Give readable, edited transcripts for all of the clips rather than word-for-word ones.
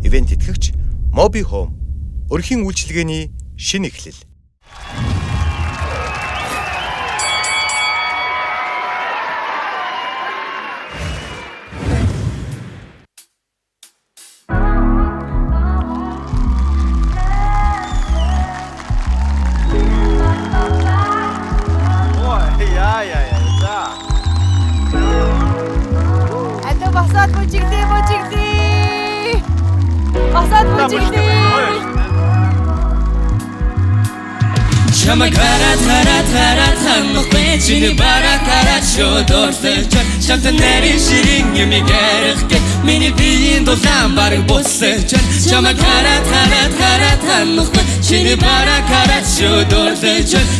ивент итгэгч Mobi Home өрхийн үйлчилгээний шинэ эхлэл. Chama cara tanmıqbet Çini bara kara çodorsa Çamta neri şirin yemi gerikket Meni biyin dozan barı bozsa Chama cara tanmıqbet Çini bara kara çodorsa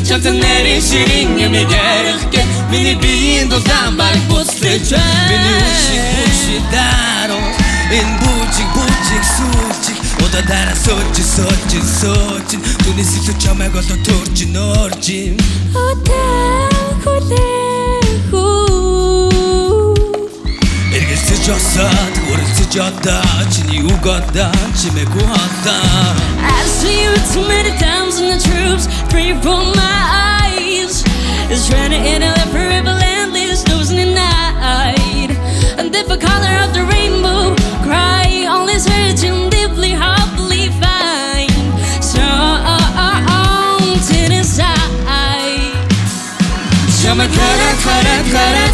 Çamta neri şirin yemi gerikket Meni biyin dozan barı bozsa Beni uçik daro En bucik sucik Oda dara socin Tunisi tu çamak oto turcin Ergesi casat, orası cadda Çini ugada, çime kuhatta I've seen you too many times and the troops free from my eyes Is trying to enter the forever landless losing the night And the color of the rainbow cry Only searching deeply, hopefully find something inside Chama cara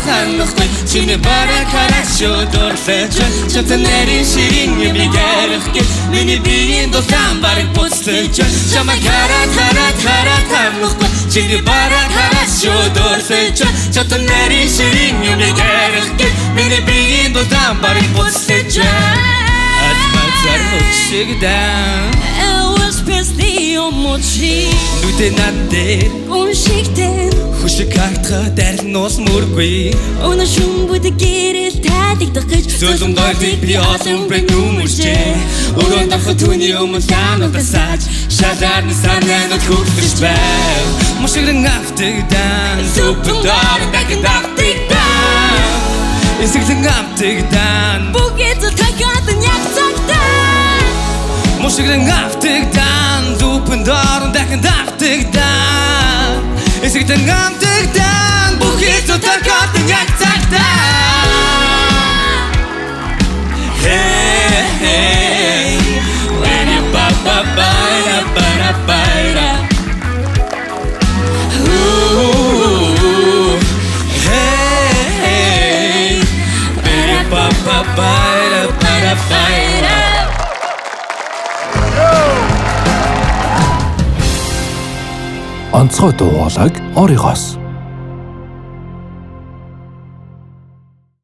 tanmıqbet Çini bara kara çodorsa Çamta neri şirin yemi gerikket Meni biyin dozan barı bozsa Chama cara tanmıqbet Çini bara kara çodorsa Çamta neri şirin yemi gerikket Meni biyin dozan barı bozsa Azmatar hukşigdan Whispers the omochi Lutenante Unshikten Хүшиг хартха дарлнуус мөргүй Өнөө шүмбүд гэрэл тайлагдах гэж Зөөлөн гойлыг би олон брэк нүмэрчээ Өрөөнд авах түүний өмнө сануудаа сааж Шалаар нь санаанууд хүртэж байв Мушигрэн автэгдан Зүпэн доор дахин автэгдан Эсэглэн автэгдан Бүгд цагаатан яг цагтаа Мушигрэн автэгдан Зүпэн доор дахин автэгдан Эсэглэн автэгдан Бүгд цагаатан яг цагтаа Hey, when you ba-ba-ba-da-ba-da-ba-da Ooh, hey, when you ba-ba-ba-da-ba-da-ba-da Онцгой дуу хоолойг оригоос